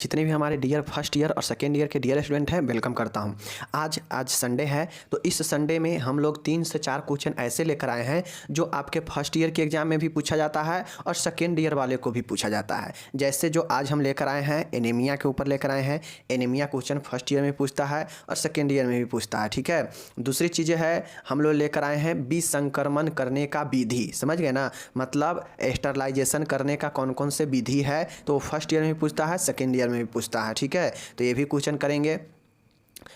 जितने भी हमारे डियर फर्स्ट ईयर और सेकेंड ईयर के डियर स्टूडेंट हैं, वेलकम करता हूं। आज संडे है, तो इस संडे में हम लोग 3 से 4 क्वेश्चन ऐसे लेकर आए हैं जो आपके फर्स्ट ईयर के एग्जाम में भी पूछा जाता है और सेकेंड ईयर वाले को भी पूछा जाता है। जैसे जो आज हम लेकर आए हैं एनीमिया के ऊपर लेकर आए हैं। एनीमिया क्वेश्चन फर्स्ट ईयर में पूछता है और सेकेंड ईयर में भी पूछता है, ठीक है। दूसरी चीज़ें है, हम लोग लेकर आए हैं विसंक्रमण करने का विधि, समझ गए ना, मतलब स्टरलाइजेशन करने का कौन कौन से विधि है, तो फर्स्ट ईयर में भी पूछता है, सेकेंड ईयर में भी पूछता है, ठीक है। तो ये भी क्वेश्चन करेंगे।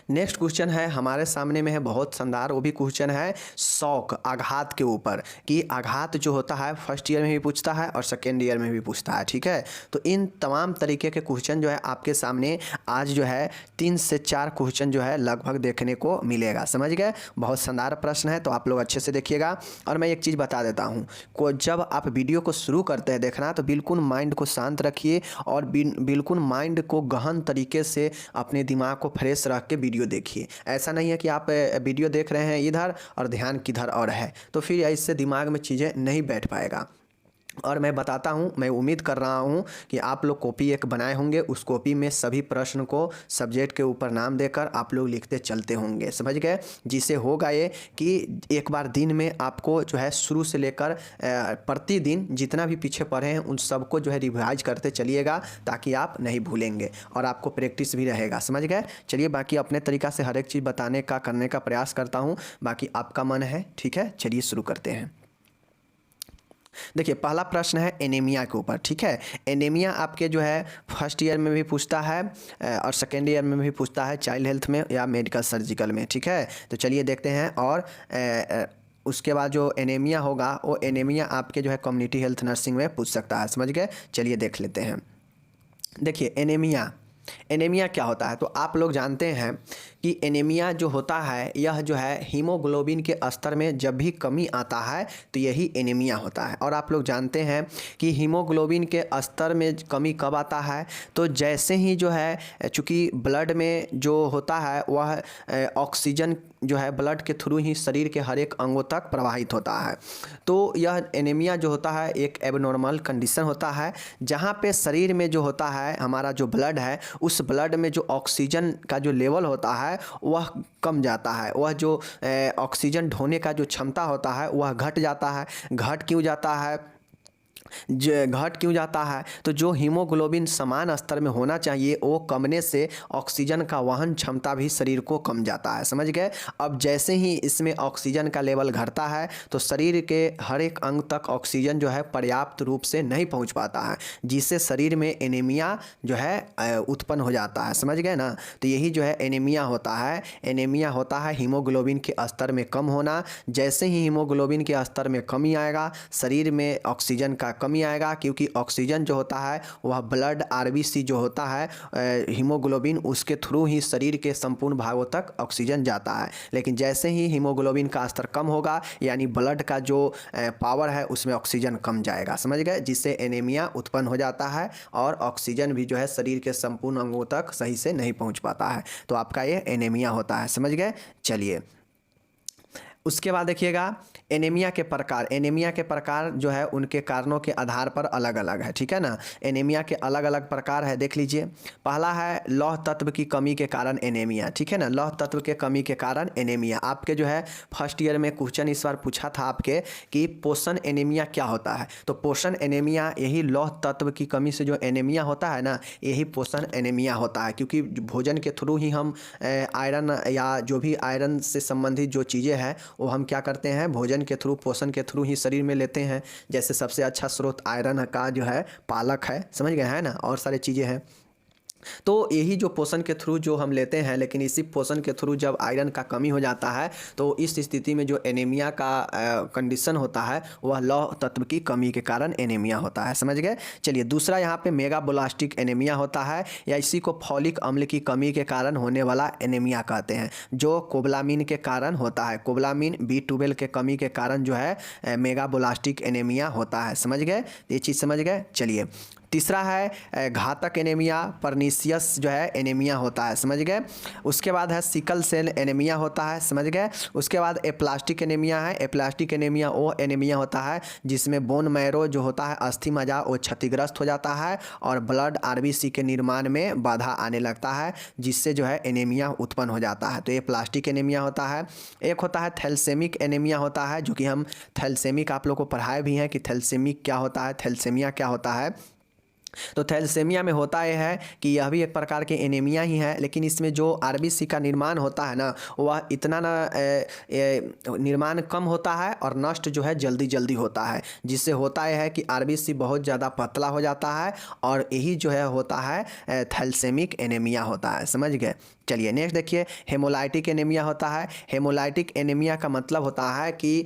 नेक्स्ट क्वेश्चन है हमारे सामने में है, बहुत शानदार, वो भी क्वेश्चन है शॉक, आघात के ऊपर, कि आघात जो होता है फर्स्ट ईयर में भी पूछता है और सेकेंड ईयर में भी पूछता है, ठीक है। तो इन तमाम तरीके के क्वेश्चन जो है आपके सामने आज जो है 3 से 4 क्वेश्चन जो है लगभग देखने को मिलेगा, समझ गए। बहुत शानदार प्रश्न है, तो आप लोग अच्छे से देखिएगा। और मैं एक चीज़ बता देता हूँ, को जब आप वीडियो को शुरू करते हैं देखना, तो बिल्कुल माइंड को शांत रखिए और बिल्कुल माइंड को गहन तरीके से अपने दिमाग को फ्रेश रख के वीडियो देखिए। ऐसा नहीं है कि आप वीडियो देख रहे हैं इधर और ध्यान किधर और है, तो फिर इससे दिमाग में चीज़ें नहीं बैठ पाएगा। और मैं बताता हूँ, मैं उम्मीद कर रहा हूँ कि आप लोग कॉपी एक बनाए होंगे, उस कॉपी में सभी प्रश्न को सब्जेक्ट के ऊपर नाम देकर आप लोग लिखते चलते होंगे, समझ गए। जिससे होगा ये कि एक बार दिन में आपको जो है शुरू से लेकर प्रतिदिन जितना भी पीछे पढ़े हैं उन सबको जो है रिवाइज करते चलिएगा, ताकि आप नहीं भूलेंगे और आपको प्रैक्टिस भी रहेगा, समझ गए। चलिए, बाकी अपने तरीक़ा से हर एक चीज़ बताने का करने का प्रयास करता हूँ, बाकी आपका मन है, ठीक है। चलिए शुरू करते हैं। देखिए, पहला प्रश्न है एनीमिया के ऊपर, ठीक है। एनीमिया आपके जो है फर्स्ट ईयर में भी पूछता है और सेकेंड ईयर में भी पूछता है, चाइल्ड हेल्थ में या मेडिकल सर्जिकल में, ठीक है। तो चलिए देखते हैं। और उसके बाद जो एनीमिया होगा वो एनीमिया आपके जो है कम्युनिटी हेल्थ नर्सिंग में पूछ सकता है, समझ गए। चलिए देख लेते हैं। देखिए, एनीमिया क्या होता है, तो आप लोग जानते हैं कि एनीमिया जो होता है यह जो है हीमोग्लोबिन के स्तर में जब भी कमी आता है तो यही एनीमिया होता है। और आप लोग जानते हैं कि हीमोग्लोबिन के स्तर में कमी कब आता है, तो जैसे ही जो है, चूँकि ब्लड में जो होता है वह ऑक्सीजन जो है ब्लड के थ्रू ही शरीर के हर एक अंगों तक प्रवाहित होता है। तो यह एनीमिया जो होता है एक एबनॉर्मल कंडीशन होता है, जहाँ पे शरीर में जो होता है हमारा जो ब्लड है, उस ब्लड में जो ऑक्सीजन का जो लेवल होता है वह कम जाता है, वह जो ऑक्सीजन ढोने का जो क्षमता होता है वह घट जाता है। घट क्यों जाता है, तो जो हीमोग्लोबिन समान स्तर में होना चाहिए वो कमने से ऑक्सीजन का वहन क्षमता भी शरीर को कम जाता है, समझ गए। अब जैसे ही इसमें ऑक्सीजन का लेवल घटता है तो शरीर के हर एक अंग तक ऑक्सीजन जो है पर्याप्त रूप से नहीं पहुंच पाता है, जिससे शरीर में एनीमिया जो है उत्पन्न हो जाता है, समझ गए ना। तो यही जो है एनीमिया होता है। एनीमिया होता है हीमोग्लोबिन के स्तर में कम होना। जैसे ही हीमोग्लोबिन के स्तर में कमी आएगा, शरीर में ऑक्सीजन का कमी आएगा, क्योंकि ऑक्सीजन जो होता है वह ब्लड आरबीसी जो होता है हीमोग्लोबिन, उसके थ्रू ही शरीर के संपूर्ण भागों तक ऑक्सीजन जाता है। लेकिन जैसे ही हीमोग्लोबिन का स्तर कम होगा, यानी ब्लड का जो पावर है उसमें ऑक्सीजन कम जाएगा, समझ गए, जिससे एनीमिया उत्पन्न हो जाता है और ऑक्सीजन भी जो है शरीर के संपूर्ण अंगों तक सही से नहीं पहुँच पाता है। तो आपका ये एनीमिया होता है, समझ गए। चलिए उसके बाद देखिएगा एनीमिया के प्रकार जो है उनके कारणों के आधार पर अलग अलग है, ठीक है ना। एनीमिया के अलग अलग प्रकार है, देख लीजिए। पहला है लौह तत्व की कमी के कारण एनीमिया, ठीक है ना। लौह तत्व के कमी के कारण एनीमिया आपके जो है फर्स्ट ईयर में क्वेश्चन इस बार पूछा था आपके कि पोषण एनीमिया क्या होता है, तो पोषण एनीमिया यही लौह तत्व की कमी से जो एनीमिया होता है ना, यही पोषण एनीमिया होता है। क्योंकि भोजन के थ्रू ही हम आयरन या जो भी आयरन से संबंधित जो चीज़ें हैं वो हम क्या करते हैं, भोजन के थ्रू, पोषण के थ्रू ही शरीर में लेते हैं। जैसे सबसे अच्छा स्रोत आयरन का जो है पालक है, समझ गए है ना, और सारी चीज़ें हैं। तो यही जो पोषण के थ्रू जो हम लेते हैं, लेकिन इसी पोषण के थ्रू जब आयरन का कमी हो जाता है तो इस स्थिति में जो एनीमिया का कंडीशन होता है वह लौह तत्व की कमी के कारण एनीमिया होता है, समझ गए। चलिए दूसरा यहाँ पे मेगाब्लास्टिक एनीमिया होता है, या इसी को फॉलिक अम्ल की कमी के कारण होने वाला एनीमिया कहते हैं, जो कोबलामिन के कारण होता है। कोबलामिन B12 के कमी के कारण जो है मेगाब्लास्टिक एनीमिया होता है, समझ गए, ये चीज़ समझ गए। चलिए तीसरा है घातक एनीमिया, परनीसियस जो है एनीमिया होता है, समझ गए। उसके बाद है सिकल सेल एनीमिया होता है, समझ गए। उसके बाद एप्लास्टिक एनीमिया है। एप्लास्टिक एनीमिया वो एनीमिया होता है जिसमें बोन मैरो जो होता है, अस्थि मज्जा, वो क्षतिग्रस्त हो जाता है और ब्लड आरबीसी के निर्माण में बाधा आने लगता है, जिससे जो है एनीमिया उत्पन्न हो जाता है। तो ये प्लास्टिक एनीमिया होता है। एक होता है थैलेसेमिक एनीमिया होता है, जो कि हम थैलेसेमिक आप लोग को पढ़ाए भी हैं कि थैलेसेमिक क्या होता है, थैलेसेमिया क्या होता है। तो थैलेसेमिया में होता यह है कि यह भी एक प्रकार के एनीमिया ही है, लेकिन इसमें जो आरबीसी का निर्माण होता है ना, वह इतना ना निर्माण कम होता है और नष्ट जो है जल्दी जल्दी होता है, जिससे होता यह है कि आरबीसी बहुत ज़्यादा पतला हो जाता है और यही जो है होता है थैलेसेमिक एनीमिया होता है, समझ गए। चलिए नेक्स्ट देखिए, हेमोलाइटिक एनीमिया होता है। हेमोलाइटिक एनीमिया का मतलब होता है कि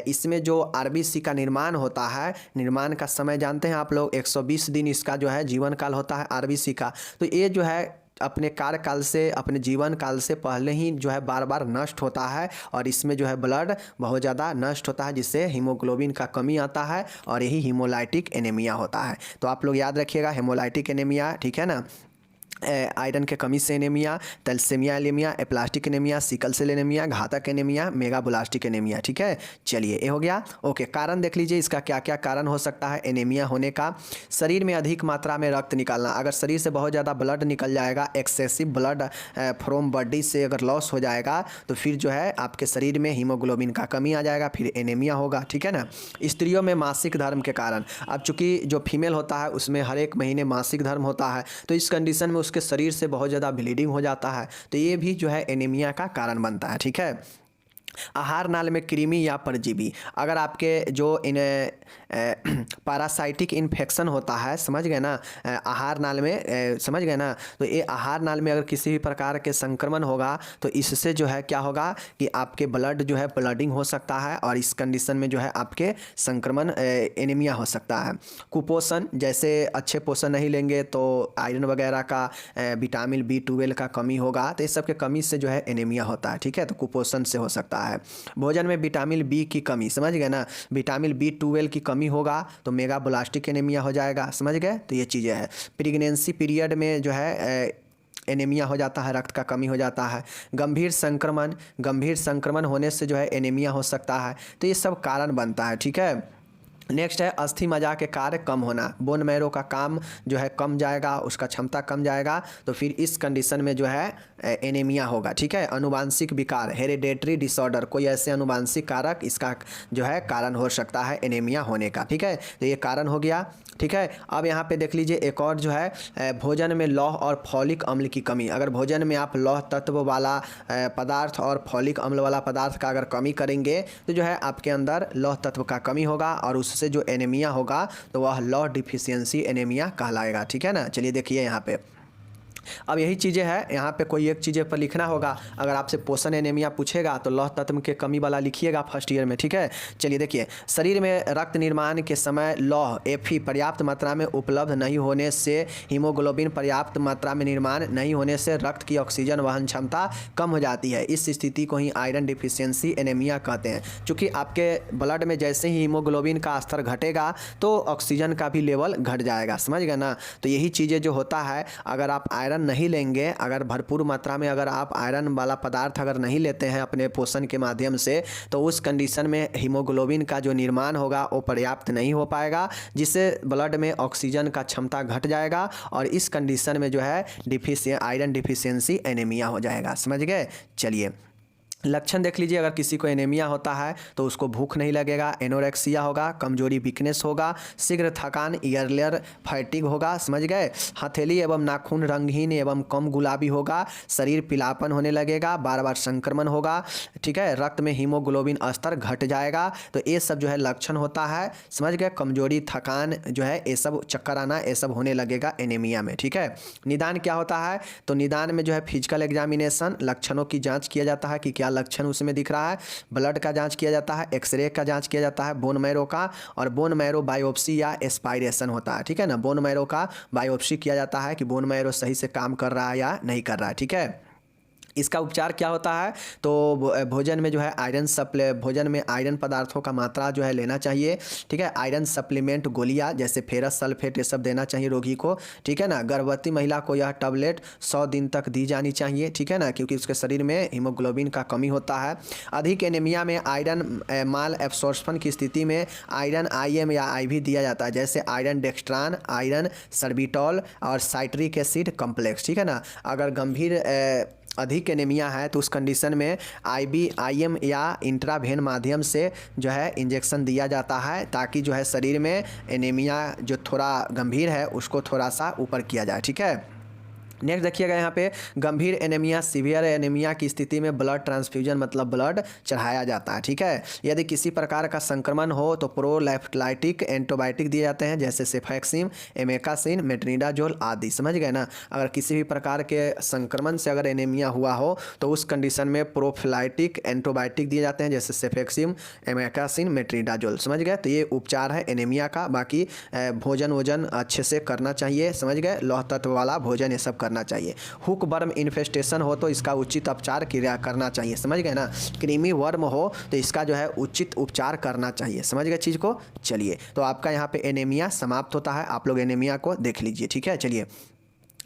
इसमें जो आरबीसी का निर्माण होता है, निर्माण का समय जानते हैं आप लोग, 120 दिन इसका जो है जीवन काल होता है आरबीसी का। तो ये जो है अपने कार्यकाल से, अपने जीवन काल से पहले ही जो है बार बार नष्ट होता है और इसमें जो है ब्लड बहुत ज़्यादा नष्ट होता है, जिससे हीमोग्लोबिन का कमी आता है और यही हीमोलाइटिक एनीमिया होता है। तो आप लोग याद रखिएगा हेमोलाइटिक एनीमिया, ठीक है ना। आयरन के कमी से anaemia, thalassaemia anaemia, aplastic anaemia, sickle cell anaemia, घातक एनीमिया, मेगाब्लास्टिक एनीमिया, ठीक है। चलिए ये हो गया। ओके, कारण देख लीजिए इसका क्या क्या कारण हो सकता है एनीमिया होने का। शरीर में अधिक मात्रा में रक्त निकालना, अगर शरीर से बहुत ज़्यादा ब्लड निकल जाएगा, एक्सेसिव ब्लड फ्रॉम बॉडी से अगर लॉस हो जाएगा, तो फिर जो है आपके शरीर में हीमोग्लोबिन का कमी आ जाएगा, फिर एनीमिया होगा, ठीक है ना। स्त्रियों में मासिक धर्म के कारण, अब चूँकि जो फीमेल होता है उसमें हर एक महीने मासिक धर्म होता है, तो इस कंडीशन में उसके शरीर से बहुत ज़्यादा ब्लीडिंग हो जाता है, तो ये भी जो है एनीमिया का कारण बनता है, ठीक है। आहार नाल में कृमि या परजीवी, अगर आपके जो पैरासाइटिक इन्फेक्शन होता है, समझ गए ना, आहार नाल में समझ गए ना, तो ये आहार नाल में अगर किसी भी प्रकार के संक्रमण होगा तो इससे जो है क्या होगा कि आपके ब्लड जो है ब्लडिंग हो सकता है और इस कंडीशन में जो है आपके संक्रमण एनीमिया हो सकता है। कुपोषण, जैसे अच्छे पोषण नहीं लेंगे तो आयरन वगैरह का, विटामिन B12 का कमी होगा, तो इस सब के कमी से जो है एनीमिया होता है, ठीक है। तो कुपोषण से हो सकता है। भोजन में विटामिन B की कमी, समझ गए ना, विटामिन B12 की कमी होगा तो मेगाब्लास्टिक एनीमिया हो जाएगा, समझ गए। तो ये चीज़ें हैं। प्रेगनेंसी पीरियड में जो है एनीमिया हो जाता है, रक्त का कमी हो जाता है। गंभीर संक्रमण होने से जो है एनीमिया हो सकता है। तो ये सब कारण बनता है, ठीक है। नेक्स्ट है अस्थि मज्जा के कार्य कम होना, बोन मैरो का काम जो है कम जाएगा, उसका क्षमता कम जाएगा, तो फिर इस कंडीशन में जो है एनीमिया होगा, ठीक है। अनुवांशिक विकार, हेरिडेटरी डिसऑर्डर, कोई ऐसे अनुवांशिक कारक इसका जो है कारण हो सकता है एनीमिया होने का, ठीक है। तो ये कारण हो गया, ठीक है। अब यहाँ पे देख लीजिए एक और जो है भोजन में लौह और फॉलिक अम्ल की कमी, अगर भोजन में आप लौह तत्व वाला पदार्थ और फॉलिक अम्ल वाला पदार्थ का अगर कमी करेंगे तो जो है आपके अंदर लौह तत्व का कमी होगा और उससे जो एनीमिया होगा तो वह लौह डिफिशियंसी एनीमिया कहलाएगा, ठीक है ना। चलिए देखिए यहाँ पे, अब यही चीज़ें हैं, यहाँ पे कोई एक चीज़ें पर लिखना होगा। अगर आपसे पोषण एनीमिया पूछेगा तो लौह तत्व के कमी वाला लिखिएगा फर्स्ट ईयर में, ठीक है। चलिए देखिए, शरीर में रक्त निर्माण के समय लौह Fe पर्याप्त मात्रा में उपलब्ध नहीं होने से, हीमोग्लोबिन पर्याप्त मात्रा में निर्माण नहीं होने से रक्त की ऑक्सीजन वहन क्षमता कम हो जाती है। इस स्थिति को ही आयरन डिफिशियंसी एनीमिया कहते हैं। चूँकि आपके ब्लड में जैसे ही हीमोग्लोबिन का स्तर घटेगा तो ऑक्सीजन का भी लेवल घट जाएगा, समझ गए ना। तो यही चीज़ें जो होता है, अगर आप आयरन नहीं लेंगे, अगर भरपूर मात्रा में अगर आप आयरन वाला पदार्थ अगर नहीं लेते हैं अपने पोषण के माध्यम से, तो उस कंडीशन में हीमोग्लोबिन का जो निर्माण होगा वो पर्याप्त नहीं हो पाएगा, जिससे ब्लड में ऑक्सीजन का क्षमता घट जाएगा और इस कंडीशन में जो है आयरन डिफिशियंसी एनीमिया हो जाएगा, समझ गए। चलिए लक्षण देख लीजिए, अगर किसी को एनीमिया होता है तो उसको भूख नहीं लगेगा, एनोरेक्सिया होगा, कमजोरी वीकनेस होगा, शीघ्र थकान ईयरलियर फैटिग होगा, समझ गए। हथेली एवं नाखून रंगहीन एवं कम गुलाबी होगा, शरीर पीलापन होने लगेगा, बार बार संक्रमण होगा, ठीक है। रक्त में हीमोग्लोबिन स्तर घट जाएगा। तो ये सब जो है लक्षण होता है, समझ गए। कमजोरी, थकान जो है ये सब, चक्कर आना, ये सब होने लगेगा एनीमिया में, ठीक है। निदान क्या होता है, तो निदान में जो है फिजिकल एग्जामिनेशन, लक्षणों की जाँच किया जाता है कि क्या लक्षण उसमें दिख रहा है, ब्लड का जांच किया जाता है, एक्सरे का जांच किया जाता है, बोन मैरो का, और बोन मैरो बायोप्सी या एस्पायरेशन होता है, ठीक है ना। बोन मैरो का बायोप्सी किया जाता है कि बोन मैरो सही से काम कर रहा है या नहीं कर रहा है, ठीक है। इसका उपचार क्या होता है, तो भोजन में जो है भोजन में आयरन पदार्थों का मात्रा जो है लेना चाहिए, ठीक है। आयरन सप्लीमेंट गोलियां जैसे फेरस सल्फेट ये सब देना चाहिए रोगी को, ठीक है ना। गर्भवती महिला को यह टैबलेट 100 दिन तक दी जानी चाहिए, ठीक है ना, क्योंकि उसके शरीर में हीमोग्लोबिन का कमी होता है। अधिक एनीमिया में आयरन माल एब्सॉर्प्शन की स्थिति में आयरन IM या IV दिया जाता है, जैसे आयरन डेक्स्ट्रान, आयरन सर्बिटॉल और साइट्रिक एसिड कम्प्लेक्स, ठीक है ना। अगर गंभीर अधिक एनीमिया है तो उस कंडीशन में IV IM या इंट्रावेन माध्यम से जो है इंजेक्शन दिया जाता है, ताकि जो है शरीर में एनीमिया जो थोड़ा गंभीर है उसको थोड़ा सा ऊपर किया जाए, ठीक है। नेक्स्ट देखिएगा यहाँ पे गंभीर एनीमिया सीवियर एनीमिया की स्थिति में ब्लड ट्रांसफ्यूजन मतलब ब्लड चढ़ाया जाता है, ठीक है। यदि किसी प्रकार का संक्रमण हो तो प्रोलेफ्लाइटिक एंटीबायोटिक दिए जाते हैं, जैसे सेफेक्सिम, एमेकासिन, मेट्रोनिडाजोल आदि, समझ गए ना। अगर किसी भी प्रकार के संक्रमण से अगर एनीमिया हुआ हो तो उस कंडीशन में प्रोफिलाइटिक एंटीबायोटिक दिए जाते हैं, जैसे सेफेक्सिम, एमेकासिन, मेट्रोनिडाजोल, समझ गए। तो ये उपचार है एनीमिया का। बाकी भोजन अच्छे से करना चाहिए, समझ गए, लौह तत्व वाला भोजन ये सब करना चाहिए। हुक वर्म इन्फेस्टेशन हो तो इसका उचित उपचार क्रिया करना चाहिए, समझ गए ना। कृमि वर्म हो तो इसका जो है उचित उपचार करना चाहिए, समझ गए चीज़ को। चलिए, तो आपका यहाँ पे एनीमिया समाप्त होता है, आप लोग एनीमिया को देख लीजिए, ठीक है। चलिए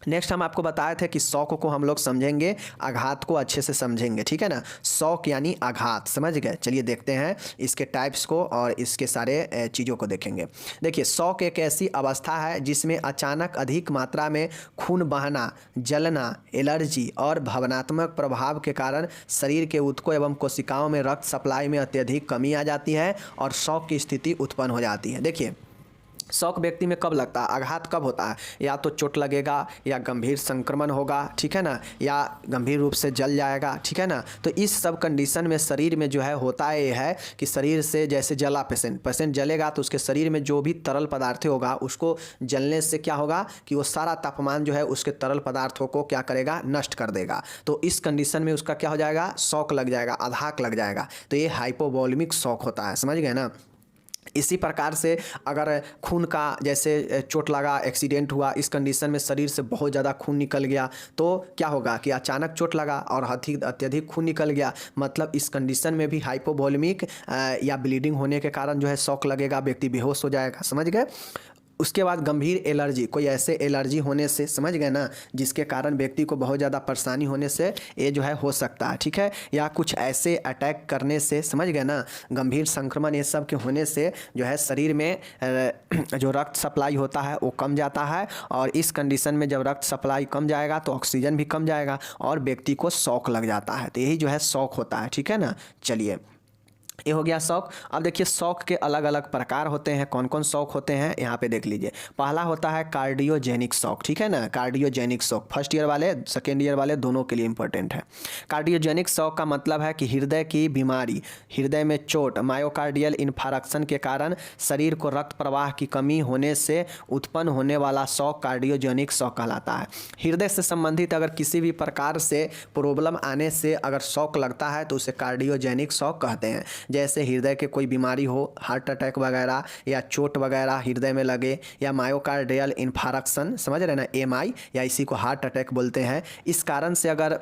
नेक्स्ट हम आपको बताए थे कि शौक को हम लोग समझेंगे, आघात को अच्छे से समझेंगे, ठीक है ना। शौक यानी आघात, समझ गए। चलिए देखते हैं इसके टाइप्स को और इसके सारे चीज़ों को देखेंगे। देखिए, शौक एक ऐसी अवस्था है जिसमें अचानक अधिक मात्रा में खून बहना, जलना, एलर्जी और भावनात्मक प्रभाव के कारण शरीर के ऊतकों एवं कोशिकाओं में रक्त सप्लाई में अत्यधिक कमी आ जाती है और शौक की स्थिति उत्पन्न हो जाती है। देखिए, शौक व्यक्ति में कब लगता है, आघात कब होता है, या तो चोट लगेगा या गंभीर संक्रमण होगा, ठीक है ना, या गंभीर रूप से जल जाएगा, ठीक है ना। तो इस सब कंडीशन में शरीर में जो है होता ये है कि शरीर से जैसे जला पेशेंट जलेगा तो उसके शरीर में जो भी तरल पदार्थ होगा उसको जलने से क्या होगा कि वो सारा तापमान जो है उसके तरल पदार्थों को क्या करेगा, नष्ट कर देगा। तो इस कंडीशन में उसका क्या हो जाएगा, शौक लग जाएगा, आघात लग जाएगा। तो ये हाइपोवोलेमिक शौक होता है, समझ गए ना। इसी प्रकार से अगर खून का जैसे चोट लगा, एक्सीडेंट हुआ, इस कंडीशन में शरीर से बहुत ज़्यादा खून निकल गया तो क्या होगा कि अचानक चोट लगा और अत्यधिक खून निकल गया, मतलब इस कंडीशन में भी हाइपोवोलेमिक या ब्लीडिंग होने के कारण जो है शॉक लगेगा, व्यक्ति बेहोश हो जाएगा, समझ गए। उसके बाद गंभीर एलर्जी, कोई ऐसे एलर्जी होने से, समझ गए ना, जिसके कारण व्यक्ति को बहुत ज़्यादा परेशानी होने से ये जो है हो सकता है, ठीक है। या कुछ ऐसे अटैक करने से, समझ गए ना, गंभीर संक्रमण ये सब के होने से जो है शरीर में जो रक्त सप्लाई होता है वो कम जाता है, और इस कंडीशन में जब रक्त सप्लाई कम जाएगा तो ऑक्सीजन भी कम जाएगा और व्यक्ति को शॉक लग जाता है। तो यही जो है शॉक होता है, ठीक है ना। चलिए, ये हो गया शौक। अब देखिए शौक के अलग अलग प्रकार होते हैं, कौन कौन शौक होते हैं यहाँ पे देख लीजिए। पहला होता है कार्डियोजेनिक शौक, ठीक है ना। कार्डियोजेनिक शौक फर्स्ट ईयर वाले, सेकेंड ईयर वाले दोनों के लिए इंपॉर्टेंट है। कार्डियोजेनिक शौक का मतलब है कि हृदय की बीमारी, हृदय में चोट, मायोकार्डियल इन्फार्क्शन के कारण शरीर को रक्त प्रवाह की कमी होने से उत्पन्न होने वाला शौक कार्डियोजेनिक शौक कहलाता है। हृदय से संबंधित अगर किसी भी प्रकार से प्रॉब्लम आने से अगर शौक लगता है तो उसे कार्डियोजेनिक शौक कहते हैं। जैसे हृदय के कोई बीमारी हो, हार्ट अटैक वगैरह या चोट वगैरह हृदय में लगे, या मायोकार्डियल इन्फार्क्शन, समझ रहे ना, MI, या इसी को हार्ट अटैक बोलते हैं। इस कारण से अगर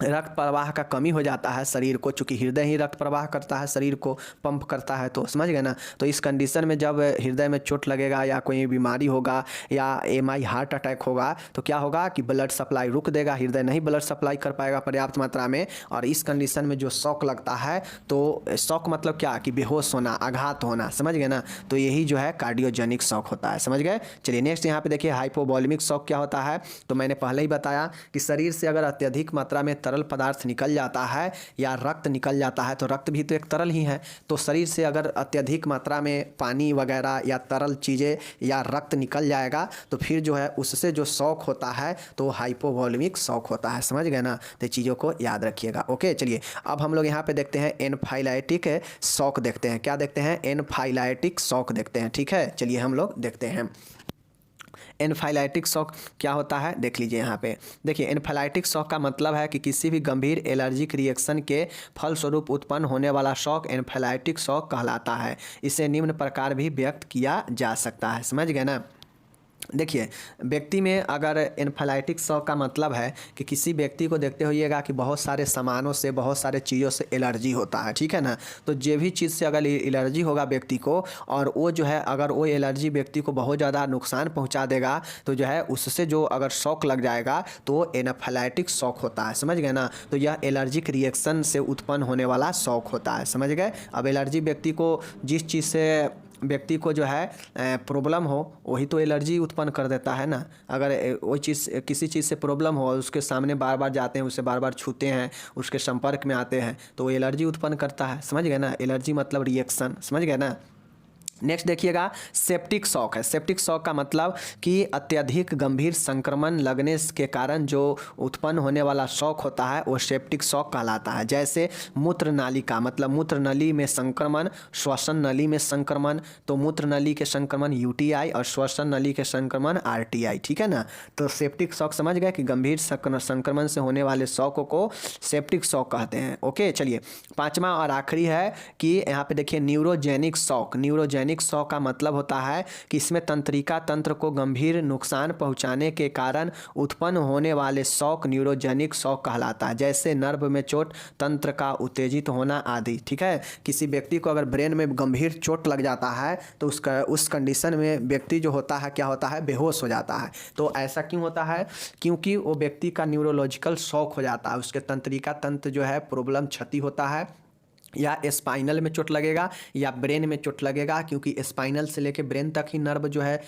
रक्त प्रवाह का कमी हो जाता है शरीर को, चूँकि हृदय ही रक्त प्रवाह करता है, शरीर को पंप करता है, तो समझ गए ना। तो इस कंडीशन में जब हृदय में चोट लगेगा या कोई बीमारी होगा या MI हार्ट अटैक होगा तो क्या होगा कि ब्लड सप्लाई रुक देगा, हृदय नहीं ब्लड सप्लाई कर पाएगा पर्याप्त मात्रा में, और इस कंडीशन में जो शॉक लगता है, तो शॉक मतलब क्या कि बेहोश होना, आघात होना, समझ गए ना। तो यही जो है कार्डियोजेनिक शॉक होता है, समझ गए। चलिए नेक्स्ट यहाँ पे देखिए हाइपोवोलेमिक शॉक क्या होता है। तो मैंने पहले ही बताया कि शरीर से अगर अत्यधिक मात्रा में तरल पदार्थ निकल जाता है या रक्त निकल जाता है, तो रक्त भी तो एक तरल ही है, तो शरीर से अगर अत्यधिक मात्रा में पानी वगैरह या तरल चीज़ें या रक्त निकल जाएगा तो फिर जो है उससे जो शॉक होता है तो हाइपोवोलेमिक शॉक होता है, समझ गए ना। तो चीज़ों को याद रखिएगा। ओके, चलिए अब हम लोग यहाँ पे देखते हैं एनफाइलाइटिक शॉक देखते हैं। क्या देखते हैं, एनफाइलाइटिक शॉक देखते हैं, ठीक है। चलिए हम लोग देखते हैं एनफाइलाइटिक शॉक क्या होता है, देख लीजिए यहाँ पे। देखिए एनफाइलाइटिक शॉक का मतलब है कि किसी भी गंभीर एलर्जिक रिएक्शन के फलस्वरूप उत्पन्न होने वाला शॉक एनफाइलाइटिक शॉक कहलाता है। इसे निम्न प्रकार भी व्यक्त किया जा सकता है, समझ गए ना। देखिए, व्यक्ति में अगर एनाफिलाइटिक शॉक का मतलब है कि किसी व्यक्ति को देखते होइएगा कि बहुत सारे सामानों से, बहुत सारे चीज़ों से एलर्जी होता है, ठीक है ना। तो जो भी चीज़ से अगर एलर्जी होगा व्यक्ति को, और वो जो है अगर वो एलर्जी व्यक्ति को बहुत ज़्यादा नुकसान पहुंचा देगा, तो जो है उससे जो अगर शॉक लग जाएगा तो वो एनाफिलाइटिक शॉक होता है, समझ गए ना। तो यह एलर्जिक रिएक्शन से उत्पन्न होने वाला शॉक होता है, समझ गए। अब एलर्जी व्यक्ति को जिस चीज़ से व्यक्ति को जो है प्रॉब्लम हो, वही तो एलर्जी उत्पन्न कर देता है ना। अगर वही चीज़, किसी चीज़ से प्रॉब्लम हो, उसके सामने बार बार जाते हैं, उससे बार बार छूते हैं, उसके संपर्क में आते हैं, तो वो एलर्जी उत्पन्न करता है, समझ गए ना। एलर्जी मतलब रिएक्शन, समझ गए ना। नेक्स्ट देखिएगा, सेप्टिक शॉक है। सेप्टिक शॉक का मतलब कि अत्यधिक गंभीर संक्रमण लगने के कारण जो उत्पन्न होने वाला शॉक होता है वो सेप्टिक शॉक कहलाता है। जैसे मूत्र नाली का मतलब मूत्र नली में संक्रमण, श्वसन नली में संक्रमण, तो मूत्र नली के संक्रमण यूटीआई और श्वसन नली के संक्रमण आरटीआई, ठीक है ना। तो सेप्टिक शॉक समझ गए कि गंभीर संक्रमण से होने वाले शॉक को सेप्टिक शॉक कहते हैं। ओके, चलिए पांचवा और आखिरी है कि यहाँ पे देखिए न्यूरोजेनिक शॉक। न्यूरोजेनिक शॉक का मतलब होता है कि इसमें तंत्रिका तंत्र को गंभीर नुकसान पहुंचाने के कारण उत्पन्न होने वाले शॉक न्यूरोजेनिक शॉक कहलाता है। जैसे नर्व में चोट, तंत्र का उत्तेजित होना आदि, ठीक है। किसी व्यक्ति को अगर ब्रेन में गंभीर चोट लग जाता है तो उस कंडीशन में व्यक्ति जो होता है क्या होता है, बेहोश हो जाता है। तो ऐसा क्यों होता है, क्योंकि वो व्यक्ति का न्यूरोलॉजिकल शॉक हो जाता है, उसके तंत्रिका तंत्र जो है प्रॉब्लम, क्षति होता है, या स्पाइनल में चोट लगेगा या ब्रेन में चोट लगेगा, क्योंकि स्पाइनल से लेके ब्रेन तक ही नर्व जो है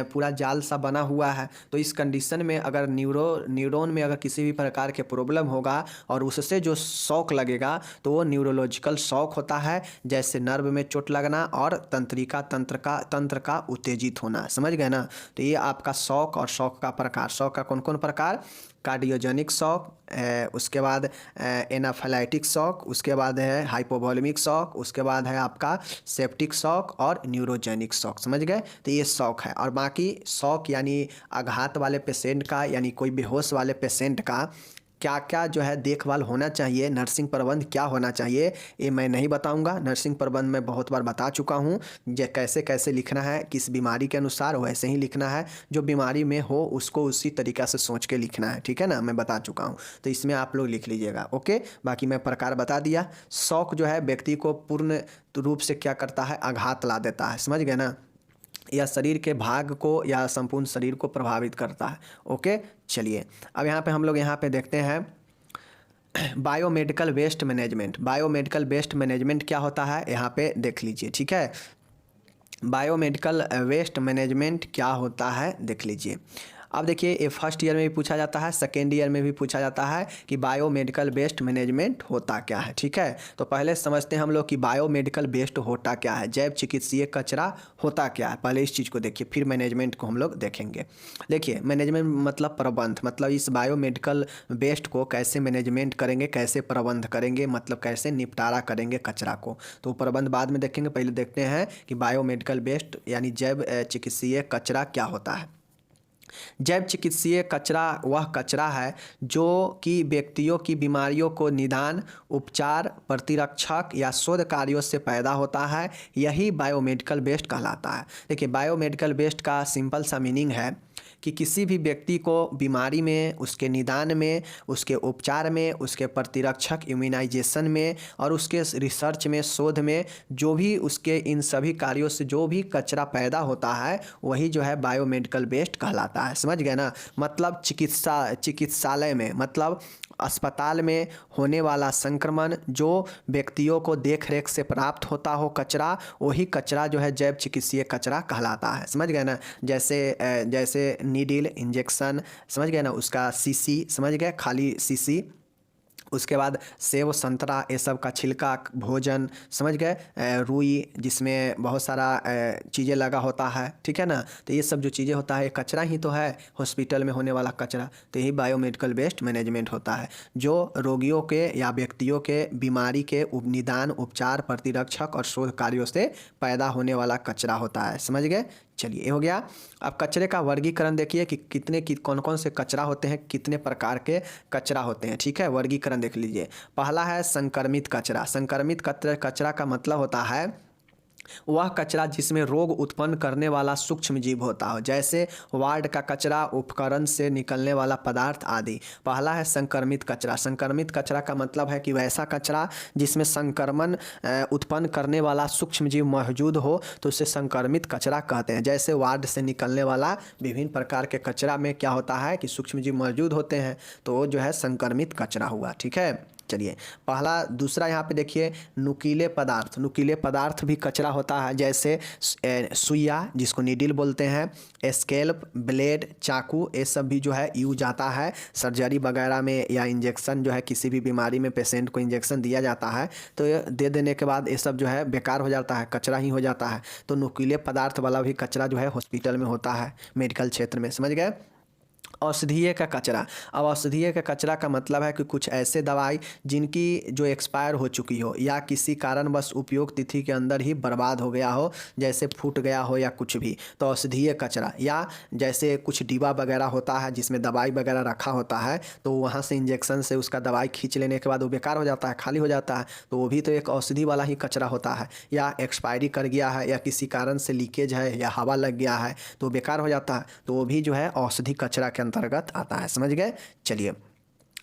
पूरा जाल सा बना हुआ है। तो इस कंडीशन में अगर न्यूरॉन में अगर किसी भी प्रकार के प्रॉब्लम होगा और उससे जो शॉक लगेगा तो वो न्यूरोलॉजिकल शॉक होता है। जैसे नर्व में चोट लगना और तंत्रिका तंत्र का उत्तेजित होना, समझ गए ना। तो ये आपका शॉक और शॉक का प्रकार। शॉक का कौन कौन प्रकार, कार्डियोजेनिक शॉक, उसके बाद एनाफिलाइटिक शॉक, उसके बाद है हाइपोवोलेमिक शॉक, उसके बाद है आपका सेप्टिक शॉक और न्यूरोजेनिक शॉक, समझ गए। तो ये शॉक है। और बाकी शॉक यानी आघात वाले पेशेंट का, यानी कोई बेहोश वाले पेशेंट का क्या क्या जो है देखभाल होना चाहिए, नर्सिंग प्रबंध क्या होना चाहिए, ये मैं नहीं बताऊंगा। नर्सिंग प्रबंध मैं बहुत बार बता चुका हूँ, कैसे कैसे लिखना है, किस बीमारी के अनुसार वैसे ही लिखना है, जो बीमारी में हो उसको उसी तरीक़ा से सोच के लिखना है, ठीक है ना। मैं बता चुका हूँ, तो इसमें आप लोग लिख लीजिएगा। ओके, बाकी मैं प्रकार बता दिया। शॉक जो है व्यक्ति को पूर्ण रूप से क्या करता है, आघात ला देता है, समझ गए ना, या शरीर के भाग को या संपूर्ण शरीर को प्रभावित करता है। ओके, चलिए अब यहाँ पे हम लोग यहाँ पे देखते हैं biomedical waste management. Biomedical waste management क्या होता है यहाँ पे देख लीजिए, ठीक है। बायोमेडिकल वेस्ट मैनेजमेंट क्या होता है देख लीजिए। अब देखिए, ये फर्स्ट ईयर में भी पूछा जाता है, सेकेंड ईयर में भी पूछा जाता है कि बायोमेडिकल वेस्ट मैनेजमेंट होता क्या है, ठीक है। तो पहले समझते हैं हम लोग कि बायोमेडिकल वेस्ट होता क्या है, जैव चिकित्सीय कचरा होता क्या है। पहले इस चीज़ को देखिए, फिर मैनेजमेंट को हम लोग देखेंगे। देखिए, मैनेजमेंट मतलब प्रबंध, मतलब इस बायोमेडिकल वेस्ट को कैसे मैनेजमेंट करेंगे, कैसे प्रबंध करेंगे, मतलब कैसे निपटारा करेंगे कचरा को। तो प्रबंध बाद में देखेंगे, पहले देखते हैं कि बायोमेडिकल वेस्ट यानी जैव चिकित्सीय कचरा क्या होता है। जैव चिकित्सीय कचरा वह कचरा है जो कि व्यक्तियों की बीमारियों को निदान, उपचार, प्रतिरक्षक या शोध कार्यों से पैदा होता है, यही बायोमेडिकल वेस्ट कहलाता है। देखिए, बायोमेडिकल वेस्ट का सिंपल सा मीनिंग है कि किसी भी व्यक्ति को बीमारी में, उसके निदान में, उसके उपचार में, उसके प्रतिरक्षक इम्यूनाइजेशन में और उसके रिसर्च में, शोध में, जो भी उसके इन सभी कार्यों से जो भी कचरा पैदा होता है वही जो है बायोमेडिकल वेस्ट कहलाता है, समझ गए ना। मतलब चिकित्सालय में, मतलब अस्पताल में होने वाला संक्रमण जो व्यक्तियों को देख रेख से प्राप्त होता हो कचरा, वही कचरा जो है जैव चिकित्सीय कचरा कहलाता है, समझ गए ना। जैसे नीडल, इंजेक्शन, समझ गए ना, उसका शीशी, समझ गए, खाली शीशी, उसके बाद सेब, संतरा, ये सब का छिलका, भोजन, समझ गए, रुई जिसमें बहुत सारा चीज़ें लगा होता है, ठीक है ना। तो ये सब जो चीज़ें होता है ये कचरा ही तो है, हॉस्पिटल में होने वाला कचरा। तो यही बायोमेडिकल वेस्ट मैनेजमेंट होता है, जो रोगियों के या व्यक्तियों के बीमारी के निदान, उपचार, प्रतिरक्षक और शोध कार्यों से पैदा होने वाला कचरा होता है, समझ गए। चलिए, ये हो गया। अब कचरे का वर्गीकरण देखिए कि कौन कौन से कचरा होते हैं, कितने प्रकार के कचरा होते हैं, ठीक है। वर्गीकरण देख लीजिए। पहला है संक्रमित कचरा। संक्रमित कचरा का मतलब होता है वह कचरा जिसमें रोग उत्पन्न करने वाला सूक्ष्म जीव होता हो, जैसे वार्ड का कचरा, उपकरण से निकलने वाला पदार्थ आदि। पहला है संक्रमित कचरा। संक्रमित कचरा का मतलब है कि वैसा कचरा जिसमें संक्रमण उत्पन्न करने वाला सूक्ष्म जीव मौजूद हो तो उसे संक्रमित कचरा कहते हैं। जैसे वार्ड से निकलने वाला विभिन्न प्रकार के कचरा में क्या होता है कि सूक्ष्म जीव मौजूद होते हैं, तो वो जो है संक्रमित कचरा हुआ। ठीक है, चलिए पहला। दूसरा यहाँ पे देखिए नुकीले पदार्थ। नुकीले पदार्थ भी कचरा होता है, जैसे सुइया जिसको नीडल बोलते हैं, स्केल्प, ब्लेड, चाकू, ये सब भी जो है यूज आता है सर्जरी वगैरह में, या इंजेक्शन जो है किसी भी बीमारी में पेशेंट को इंजेक्शन दिया जाता है तो ये दे देने के बाद ये सब जो है बेकार हो जाता है, कचरा ही हो जाता है। तो नुकीले पदार्थ वाला भी कचरा जो है हॉस्पिटल में होता है, मेडिकल क्षेत्र में, समझ गए। औषधीय का कचरा। अब औषधीय का कचरा का मतलब है कि कुछ ऐसे दवाई जिनकी जो एक्सपायर हो चुकी हो या किसी कारणवश उपयोग तिथि के अंदर ही बर्बाद हो गया हो, जैसे फूट गया हो या कुछ भी, तो औषधीय कचरा। या जैसे कुछ डिब्बा वगैरह होता है जिसमें दवाई वगैरह रखा होता है, तो वहाँ से इंजेक्शन से उसका दवाई खींच लेने के बाद वो बेकार हो जाता है, खाली हो जाता है, तो वो भी तो एक औषधि वाला ही कचरा होता है। या एक्सपायरी कर गया है या किसी कारण से लीकेज है या हवा लग गया है तो बेकार हो जाता है, तो वो भी जो है औषधि कचरा के अंतर्गत आता है, समझ गए। चलिए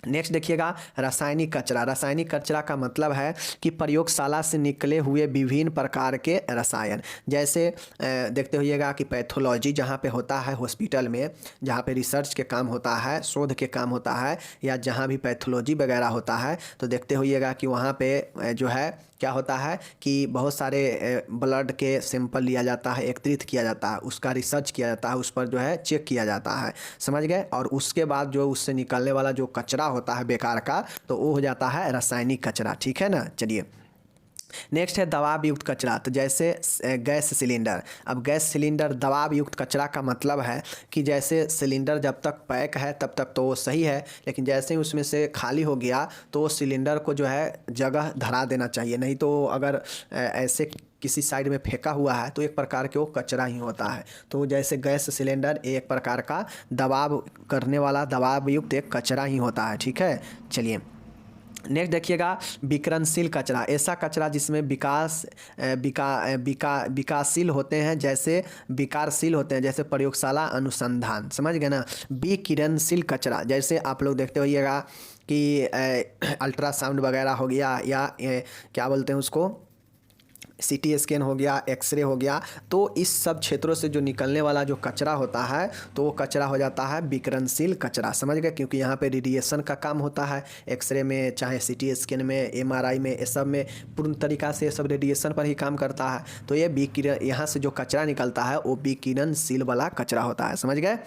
नेक्स्ट देखिएगा, रासायनिक कचरा। रासायनिक कचरा का मतलब है कि प्रयोगशाला से निकले हुए विभिन्न प्रकार के रसायन, जैसे देखते होइएगा कि पैथोलॉजी जहाँ पे होता है हॉस्पिटल में, जहाँ पे रिसर्च के काम होता है, शोध के काम होता है, या जहाँ भी पैथोलॉजी वगैरह होता है, तो देखते होइएगा कि वहाँ पे जो है क्या होता है कि बहुत सारे ब्लड के सैंपल लिया जाता है, एकत्रित किया जाता है, उसका रिसर्च किया जाता है, उस पर जो है चेक किया जाता है, समझ गए। और उसके बाद जो उससे निकलने वाला जो कचरा होता है बेकार का, तो वो हो जाता है रासायनिक कचरा। ठीक है ना, चलिए नेक्स्ट है दबाव युक्त कचरा। तो जैसे गैस सिलेंडर। अब गैस सिलेंडर दबाव युक्त कचरा का मतलब है कि जैसे सिलेंडर जब तक पैक है तब तक तो वो सही है, लेकिन जैसे ही उसमें से खाली हो गया तो सिलेंडर को जो है जगह धरा देना चाहिए, नहीं तो अगर ऐसे किसी साइड में फेंका हुआ है तो एक प्रकार के वो कचरा ही होता है। तो जैसे गैस सिलेंडर एक प्रकार का दबाव करने वाला दबाव युक्त एक कचरा ही होता है। ठीक है, चलिए नेक्स्ट देखिएगा, विकिरणशील कचरा। ऐसा कचरा जिसमें विकासशील होते हैं, जैसे विकारशील होते हैं, जैसे प्रयोगशाला अनुसंधान, समझ गए ना। विकिरणशील कचरा जैसे आप लोग देखते होइएगा कि अल्ट्रासाउंड वगैरह हो गया, या क्या बोलते हैं उसको, सीटी स्कैन हो गया, एक्सरे हो गया, तो इस सब क्षेत्रों से जो निकलने वाला जो कचरा होता है तो वो कचरा हो जाता है विकिरणशील कचरा, समझ गए। क्योंकि यहाँ पे रेडिएशन का काम होता है, एक्सरे में चाहे सीटी स्कैन में, एमआरआई में, ये सब में पूर्ण तरीका से सब रेडिएशन पर ही काम करता है। तो ये विकिरण, यहाँ से जो कचरा निकलता है वो विकिरणशील वाला कचरा होता है, समझ गए।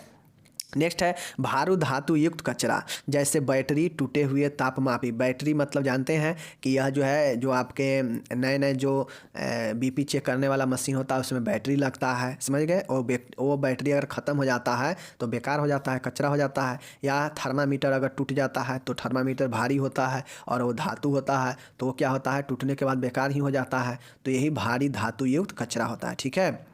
नेक्स्ट है भारू धातु युक्त कचरा, जैसे बैटरी, टूटे हुए तापमापी। बैटरी मतलब जानते हैं कि यह जो है जो आपके नए नए जो बीपी चेक करने वाला मशीन होता है उसमें बैटरी लगता है, समझ गए। और वो बैटरी अगर ख़त्म हो जाता है तो बेकार हो जाता है, कचरा हो जाता है। या थर्मामीटर अगर टूट जाता है तो थर्मामीटर भारी होता है और वो धातु होता है, तो वो क्या होता है, टूटने के बाद बेकार ही हो जाता है। तो यही भारी धातु युक्त कचरा होता है। ठीक है,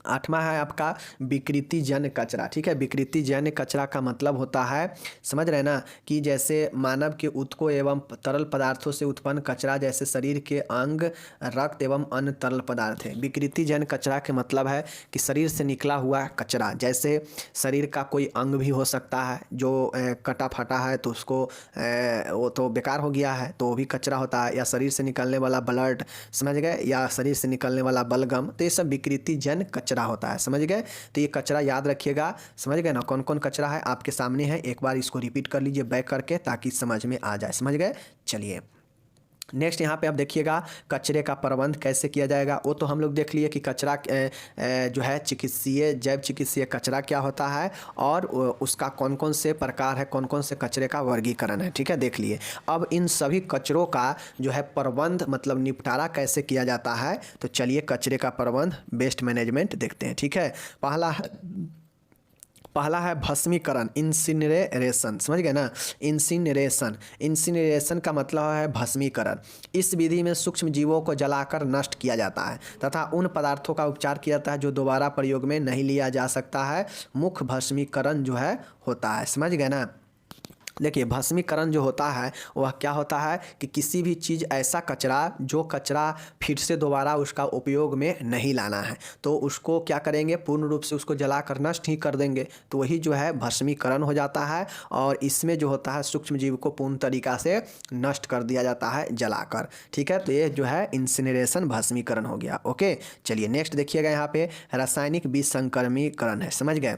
आठवां है आपका विकृति जन्य कचरा। ठीक है, विकृति जन्य कचरा का मतलब होता है, समझ रहे ना, कि जैसे मानव के ऊतकों एवं तरल पदार्थों से उत्पन्न कचरा, जैसे शरीर के अंग, रक्त एवं अन्य तरल पदार्थ है। विकृति जन्य कचरा के मतलब है कि शरीर से निकला हुआ कचरा, जैसे शरीर का कोई अंग भी हो सकता है जो कटा फटा है तो उसको वो तो बेकार हो गया है तो वो भी कचरा होता है, या शरीर से निकलने वाला ब्लड, समझ गए, या शरीर से निकलने वाला बलगम, तो ये सब विकृति जन्य कचरा होता है, समझ गए। तो ये कचरा याद रखिएगा, समझ गए ना, कौन कौन कचरा है आपके सामने है, एक बार इसको रिपीट कर लीजिए बैक करके ताकि समझ में आ जाए, समझ गए। चलिए नेक्स्ट यहाँ पे आप देखिएगा कचरे का प्रबंध कैसे किया जाएगा। वो तो हम लोग देख लिए कि कचरा जो है चिकित्सीय, जैव चिकित्सीय कचरा क्या होता है और उसका कौन कौन से प्रकार है, कौन कौन से कचरे का वर्गीकरण है, ठीक है, देख लिए। अब इन सभी कचरों का जो है प्रबंध मतलब निपटारा कैसे किया जाता है, तो चलिए कचरे का प्रबंध, वेस्ट मैनेजमेंट देखते हैं। ठीक है, पहला है भस्मीकरण, इंसिनरेशन, समझ गए ना। इंसिनरेशन का मतलब है भस्मीकरण। इस विधि में सूक्ष्म जीवों को जलाकर नष्ट किया जाता है तथा उन पदार्थों का उपचार किया जाता है जो दोबारा प्रयोग में नहीं लिया जा सकता है। मुख्य भस्मीकरण जो है होता है, समझ गए ना। देखिए भस्मीकरण जो होता है वह क्या होता है कि किसी भी चीज़ ऐसा कचरा जो कचरा फिर से दोबारा उसका उपयोग में नहीं लाना है तो उसको क्या करेंगे, पूर्ण रूप से उसको जलाकर नष्ट ही कर देंगे, तो वही जो है भस्मीकरण हो जाता है। और इसमें जो होता है सूक्ष्म जीव को पूर्ण तरीका से नष्ट कर दिया जाता है जलाकर। ठीक है, तो ये जो है इंसिनरेशन भस्मीकरण हो गया। ओके, चलिए नेक्स्ट देखिएगा, यहाँ पे रासायनिक विसंक्रमीकरण है, समझ गए।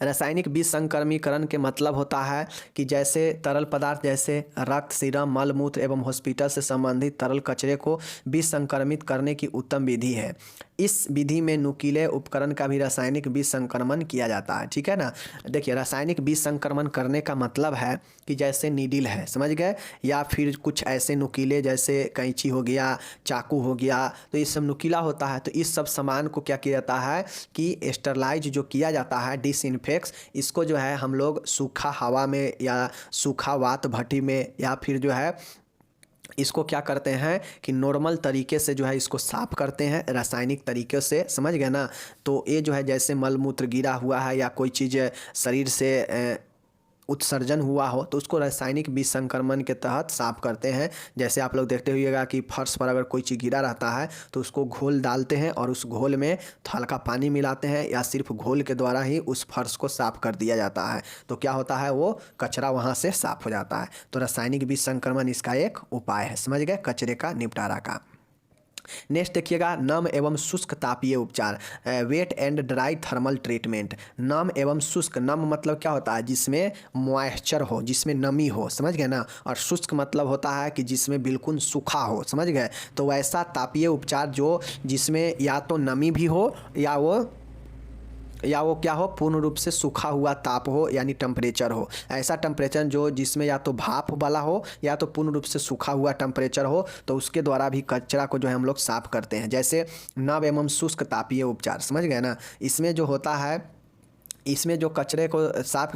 रासायनिक विसंक्रमीकरण के मतलब होता है कि जैसे तरल पदार्थ जैसे रक्त, सीरम, मल मूत्र एवं हॉस्पिटल से संबंधित तरल कचरे को विसंक्रमित करने की उत्तम विधि है। इस विधि में नुकीले उपकरण का भी रासायनिक विसंक्रमण किया जाता है। ठीक है ना। देखिए रासायनिक विसंक्रमण करने का मतलब है कि जैसे नीडल है, समझ गए, या फिर कुछ ऐसे नुकीले जैसे कैंची हो गया, चाकू हो गया, तो ये सब नुकीला होता है। तो इस सब सामान को क्या किया जाता है कि स्टरलाइज जो किया जाता है, डिसइंफेक्ट्स, इसको जो है हम लोग सूखा हवा में या सूखा वात भट्टी में या फिर जो है इसको क्या करते हैं कि नॉर्मल तरीके से जो है इसको साफ़ करते हैं रासायनिक तरीके से, समझ गए ना। तो ये जो है जैसे मल मूत्र गिरा हुआ है या कोई चीज़ शरीर से उत्सर्जन हुआ हो तो उसको रासायनिक विसंक्रमण के तहत साफ करते हैं। जैसे आप लोग देखते हुएगा कि फर्श पर अगर कोई चीज़ गिरा रहता है तो उसको घोल डालते हैं और उस घोल में हल्का पानी मिलाते हैं या सिर्फ घोल के द्वारा ही उस फर्श को साफ कर दिया जाता है, तो क्या होता है वो कचरा वहाँ से साफ हो जाता है। तो रासायनिक विसंक्रमण इसका एक उपाय है, समझ गए, कचरे का निपटारा का। नेक्स्ट देखिएगा नम एवं शुष्क तापीय उपचार, wet and dry thermal treatment. नम एवं शुष्क, नम मतलब क्या होता है जिसमें मॉइस्चर हो, जिसमें नमी हो, समझ गए ना। और शुष्क मतलब होता है कि जिसमें बिल्कुल सूखा हो, समझ गए। तो वैसा तापीय उपचार जो जिसमें या तो नमी भी हो या वो क्या हो, पूर्ण रूप से सूखा हुआ ताप हो यानी टेम्परेचर हो। ऐसा टेम्परेचर जो जिसमें या तो भाप वाला हो या तो पूर्ण रूप से सूखा हुआ टेम्परेचर हो, तो उसके द्वारा भी कचरा को जो है हम लोग साफ करते हैं। जैसे नम एवं शुष्क तापीय उपचार, समझ गए ना। इसमें जो होता है, इसमें जो कचरे को साफ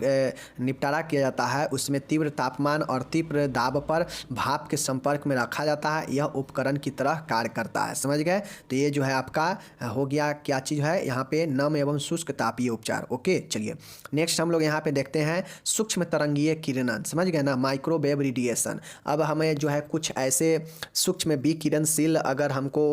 निपटारा किया जाता है उसमें तीव्र तापमान और तीव्र दाब पर भाप के संपर्क में रखा जाता है। यह उपकरण की तरह कार्य करता है, समझ गए। तो ये जो है आपका हो गया क्या चीज़ है यहाँ पे, नम एवं शुष्क तापीय उपचार। ओके, चलिए नेक्स्ट हम लोग यहाँ पे देखते हैं सूक्ष्म तरंगीय किरणन, समझ गए ना, माइक्रोवेव रेडिएशन। अब हमें जो है कुछ ऐसे सूक्ष्म विकिरणशील अगर हमको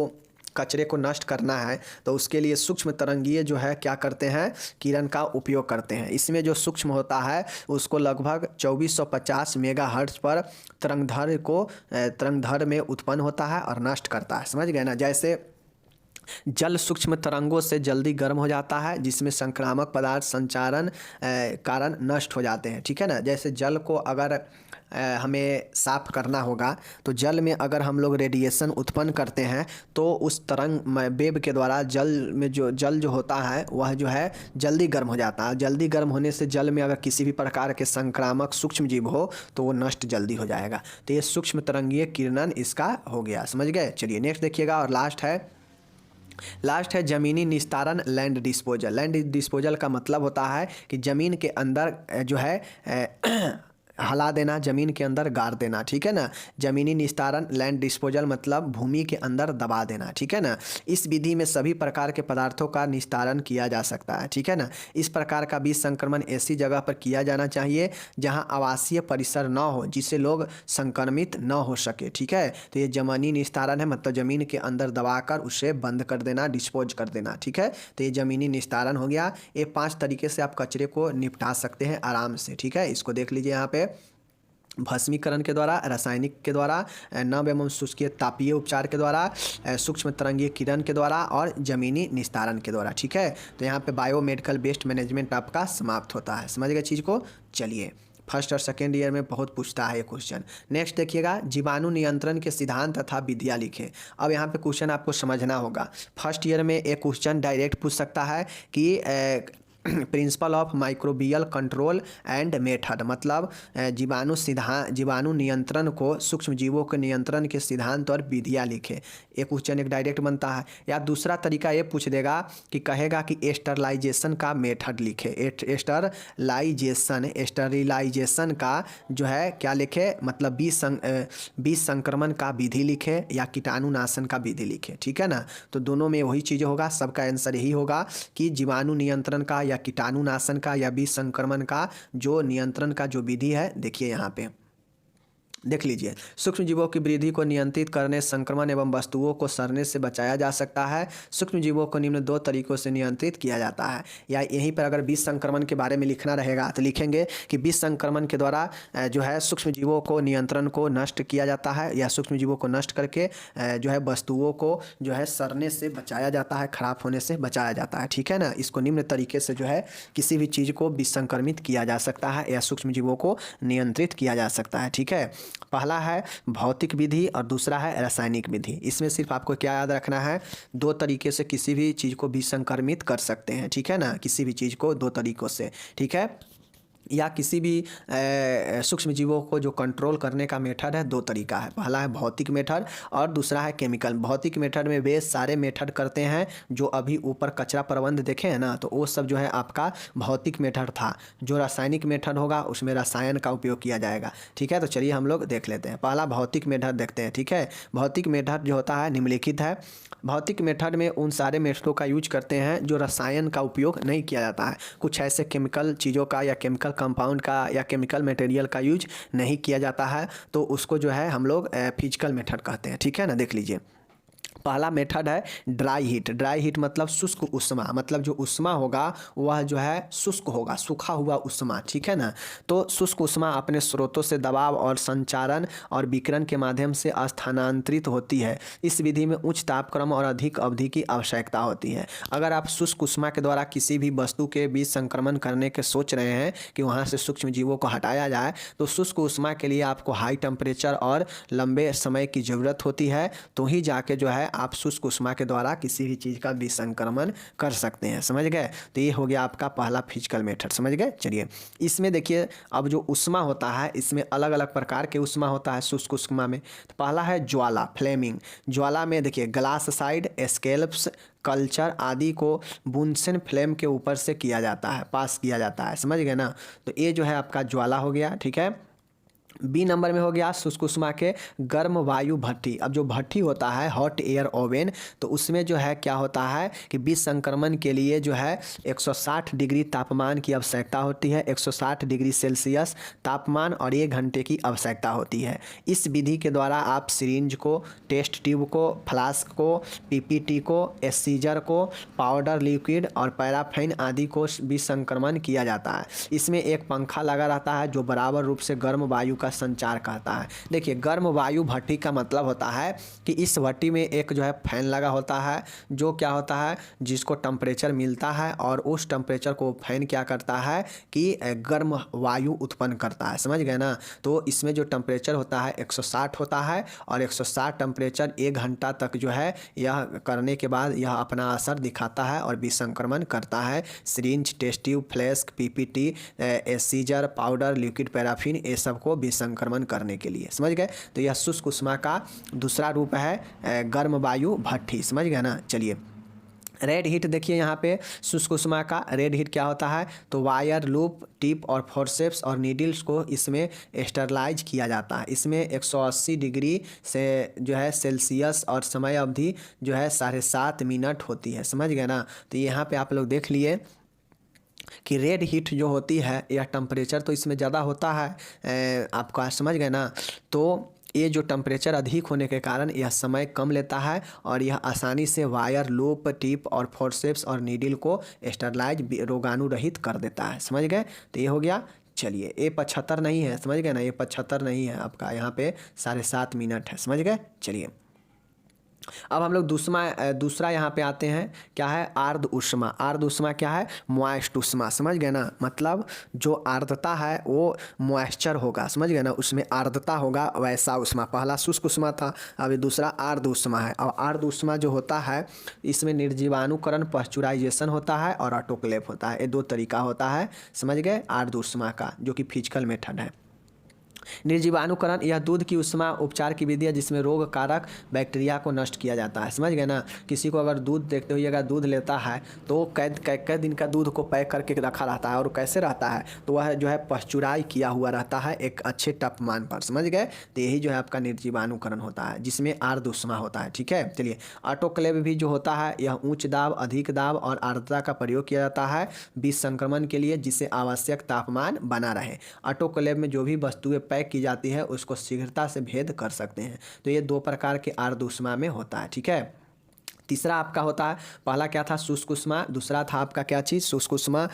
कचरे को नष्ट करना है तो उसके लिए सूक्ष्म तरंगीय जो है क्या करते हैं, किरण का उपयोग करते हैं। इसमें जो सूक्ष्म होता है उसको लगभग 2450 मेगाहर्ट्ज पर तरंगधर में उत्पन्न होता है और नष्ट करता है, समझ गए ना। जैसे जल सूक्ष्म तरंगों से जल्दी गर्म हो जाता है जिसमें संक्रामक पदार्थ संचारण कारण नष्ट हो जाते हैं। ठीक है ना। जैसे जल को अगर हमें साफ करना होगा तो जल में अगर हम लोग रेडिएशन उत्पन्न करते हैं तो उस तरंग वेव के द्वारा जल जो होता है वह जो है जल्दी गर्म हो जाता है। जल्दी गर्म होने से जल में अगर किसी भी प्रकार के संक्रामक सूक्ष्म जीव हो तो वो नष्ट जल्दी हो जाएगा। तो ये सूक्ष्म तरंगीय किरणन इसका हो गया, समझ गए। चलिए नेक्स्ट देखिएगा और लास्ट है ज़मीनी निस्तारण लैंड डिस्पोजल। लैंड डिस्पोजल का मतलब होता है कि ज़मीन के अंदर जो है हला देना, ज़मीन के अंदर गाड़ देना। ठीक है ना। ज़मीनी निस्तारण लैंड डिस्पोजल मतलब भूमि के अंदर दबा देना। ठीक है ना। इस विधि में सभी प्रकार के पदार्थों का निस्तारण किया जा सकता है। ठीक है ना। इस प्रकार का बीज संक्रमण ऐसी जगह पर किया जाना चाहिए जहां आवासीय परिसर न हो जिससे लोग संक्रमित न हो सके। ठीक है। तो ये ज़मीनी निस्तारण है, मतलब ज़मीन के अंदर दबाकर उसे बंद कर देना, डिस्पोज कर देना। ठीक है। तो ये ज़मीनी निस्तारण हो गया। ये 5 तरीके से आप कचरे को निपटा सकते हैं आराम से। ठीक है। इसको देख लीजिए यहाँ पे, भस्मीकरण के द्वारा, रासायनिक के द्वारा, नम एवं शुष्कीय तापीय उपचार के द्वारा, सूक्ष्म तरंगीय किरण के द्वारा और ज़मीनी निस्तारण के द्वारा। ठीक है। तो यहाँ पे बायोमेडिकल वेस्ट मैनेजमेंट आपका समाप्त होता है, समझ गए चीज़ को। चलिए फर्स्ट और सेकेंड ईयर में बहुत पूछता है ये क्वेश्चन। नेक्स्ट देखिएगा, जीवाणु नियंत्रण के सिद्धांत तथा विधियाँ लिखे। अब यहाँ पे क्वेश्चन आपको समझना होगा। फर्स्ट ईयर में एक क्वेश्चन डायरेक्ट पूछ सकता है कि principle of microbial control and method, मतलब जीवाणु नियंत्रण को, सूक्ष्म जीवों के नियंत्रण के सिद्धांत और विधियाँ लिखे। एक क्वेश्चन एक डायरेक्ट बनता है। या दूसरा तरीका ये पूछ देगा कि कहेगा कि एस्टरलाइजेशन का मेथड लिखे। एस्टरलाइजेशन का जो है क्या लिखे, मतलब बीज संक्रमण का विधि लिखे या कीटाणुनाशन का विधि लिखे। ठीक है ना। तो दोनों में वही चीज़ होगा, सबका आंसर यही होगा कि जीवाणु नियंत्रण का या कीटाणुनाशन का या बीज संक्रमण का जो नियंत्रण का जो विधि है, देखिए यहाँ पे देख लीजिए। सूक्ष्म जीवों की वृद्धि को नियंत्रित करने, संक्रमण एवं वस्तुओं को सड़ने से बचाया जा सकता है। सूक्ष्म जीवों को निम्न 2 तरीकों से नियंत्रित किया जाता है। या यहीं पर अगर बीज संक्रमण के बारे में लिखना रहेगा तो लिखेंगे कि बीज संक्रमण के द्वारा जो है सूक्ष्म जीवों को नियंत्रण को नष्ट किया जाता है, या सूक्ष्म जीवों को नष्ट करके जो है वस्तुओं को जो है सड़ने से बचाया जाता है, खराब होने से बचाया जाता है। ठीक है ना। इसको निम्न तरीके से जो है किसी भी चीज़ को विसंक्रमित किया जा सकता है या सूक्ष्म जीवों को नियंत्रित किया जा सकता है। ठीक है। पहला है भौतिक विधि और दूसरा है रासायनिक विधि। इसमें सिर्फ आपको क्या याद रखना है, 2 तरीके से किसी भी चीज़ को विसंक्रमित कर सकते हैं। ठीक है ना। किसी भी चीज़ को 2 तरीकों से। ठीक है। या किसी भी सूक्ष्म जीवों को जो कंट्रोल करने का मेथड है, 2 तरीका है। पहला है भौतिक मेथड और दूसरा है केमिकल। भौतिक मेथड में वे सारे मेथड करते हैं जो अभी ऊपर कचरा प्रबंध देखे हैं ना, तो वो सब जो है आपका भौतिक मेथड था। जो रासायनिक मेथड होगा उसमें रसायन का उपयोग किया जाएगा। ठीक है। तो चलिए हम लोग देख लेते हैं। पहला भौतिक मेथड देखते हैं। ठीक है। भौतिक मेथड जो होता है निम्नलिखित है। भौतिक मेथड में उन सारे मेथडों का यूज करते हैं जो रसायन का उपयोग नहीं किया जाता है। कुछ ऐसे केमिकल चीज़ों का या केमिकल कंपाउंड का या केमिकल मटेरियल का यूज नहीं किया जाता है, तो उसको जो है हम लोग फिजिकल मेथड कहते हैं। ठीक है ना। देख लीजिए। पहला मेथड है ड्राई हीट। ड्राई हीट मतलब शुष्क उष्मा, मतलब जो उष्मा होगा वह जो है शुष्क होगा, सूखा हुआ उष्मा। ठीक है ना। तो शुष्क उष्मा अपने स्रोतों से दबाव और संचारण और विकिरण के माध्यम से स्थानांतरित होती है। इस विधि में उच्च तापक्रम और अधिक अवधि की आवश्यकता होती है। अगर आप शुष्क उष्मा के द्वारा किसी भी वस्तु के बीच संक्रमण करने के सोच रहे हैं कि वहाँ से सूक्ष्म जीवों को हटाया जाए, तो शुष्क उष्मा के लिए आपको हाई टेम्परेचर और लंबे समय की ज़रूरत होती है, तो ही जाके जो है आप शुष्क उष्मा के द्वारा किसी भी चीज़ का विसंक्रमण कर सकते हैं। समझ गए। तो ये हो गया आपका पहला फिजिकल मेथड। समझ गए। चलिए इसमें देखिए, अब जो उष्मा होता है इसमें अलग अलग प्रकार के उष्मा होता है शुष्क उष्मा में। तो पहला है ज्वाला, फ्लेमिंग। ज्वाला में देखिए ग्लास साइड, स्केल्प्स, कल्चर आदि को बुनसेन फ्लेम के ऊपर से किया जाता है, पास किया जाता है। समझ गए ना। तो ये जो है आपका ज्वाला हो गया। ठीक है। बी नंबर में हो गया शुष्क उष्मा के गर्म वायु भट्ठी। अब जो भट्ठी होता है हॉट एयर ओवन, तो उसमें जो है क्या होता है कि बीज संक्रमण के लिए जो है 160 डिग्री तापमान की आवश्यकता होती है, 160 डिग्री सेल्सियस तापमान और 1 घंटे की आवश्यकता होती है। इस विधि के द्वारा आप सिरिंज को, टेस्ट ट्यूब को, फ्लास्क को, पीपीटी को, सीजर को, पाउडर लिक्विड और पैराफिन आदि को बीज संक्रमण किया जाता है। इसमें एक पंखा लगा रहता है जो बराबर रूप से गर्म वायु का संचार करता है। देखिए गर्म वायु भट्ठी का मतलब होता है कि इस भट्ठी में एक जो है फैन लगा होता है, जो क्या होता है जिसको टेम्परेचर मिलता है, और उस टेम्परेचर को फैन क्या करता है कि गर्म वायु उत्पन्न करता है। समझ गए ना। तो इसमें जो टेम्परेचर होता है 160 होता है, और 160 टेम्परेचर 1 घंटा तक जो है यह करने के बाद यह अपना असर दिखाता है और विसंक्रमण करता है। Syringe, test tube, flask, PPT, scissor, powder, liquid, paraffin, ये सब को संक्रमण करने के लिए। समझ गए। तो यह शुष्क उष्मा का दूसरा रूप है गर्म वायु भट्ठी। समझ गए ना। चलिए रेड हीट देखिए यहाँ पे शुष्क उष्मा का रेड हीट क्या होता है, तो वायर, लूप, टिप और फोर्सेप्स और नीडल्स को इसमें स्टरलाइज किया जाता है। इसमें 180 डिग्री से जो है सेल्सियस और समय अवधि जो है 7.5 मिनट होती है। समझ गए ना। तो यहाँ पे आप लोग देख लिए कि रेड हीट जो होती है यह टेम्परेचर तो इसमें ज़्यादा होता है आपका। समझ गए ना। तो ये जो टेम्परेचर अधिक होने के कारण यह समय कम लेता है और यह आसानी से वायर, लूप, टिप और फोर्सेप्स और नीडल को स्टरलाइज रोगाणु रहित कर देता है। समझ गए। तो ये हो गया। चलिए ये 75 नहीं है। समझ गए ना। ये 75 नहीं है आपका, यहाँ पे 7.5 मिनट है। समझ गए। चलिए अब हम लोग दूसरा यहाँ पे आते हैं। क्या है आर्द्र उष्मा। आर्द्र उष्मा क्या है, मॉइस्ट उष्मा। समझ गए ना। मतलब जो आर्द्रता है वो मॉइस्चर होगा। समझ गए ना। उसमें आर्द्रता होगा, वैसा उष्मा। पहला शुष्क उष्मा था, अभी दूसरा आर्द्र उष्मा है। और आर्द्र उष्मा जो होता है इसमें निर्जीवाणुकरण, पाश्चुराइजेशन होता है और ऑटोक्लेव होता है। ये 2 तरीका होता है। समझ गए आर्द्र उष्मा का, जो कि फिजिकल मेथड है। निर्जीवाणुकरण यह दूध की ऊष्मा उपचार की विधि है जिसमें रोग कारक बैक्टीरिया को नष्ट किया जाता है। समझ गए ना। किसी को अगर दूध देखते हुए अगर दूध लेता है तो कई दिन का दूध को पैक करके रखा रहता है और कैसे रहता है तो वह जो है पश्चुराई किया हुआ रहता है एक अच्छे तापमान पर। समझ गए। तो यही जो है आपका निर्जीवाणुकरण होता है जिसमें आर्द्र ऊष्मा होता है। ठीक है। चलिए ऑटोक्लेव भी जो होता है यह उच्च दाब अधिक दाब और आर्द्रता का प्रयोग किया जाता है बीज संक्रमण के लिए जिससे आवश्यक तापमान बना रहे। ऑटोक्लेव में जो भी वस्तुएं पैक की जाती है उसको शीघ्रता से भेद कर सकते हैं। तो ये दो प्रकार के आर्द्र ऊष्मा में होता है। ठीक है। तीसरा आपका होता है, पहला क्या था शुष्क ऊष्मा, दूसरा था आपका क्या चीज़ शुष्क ऊष्मा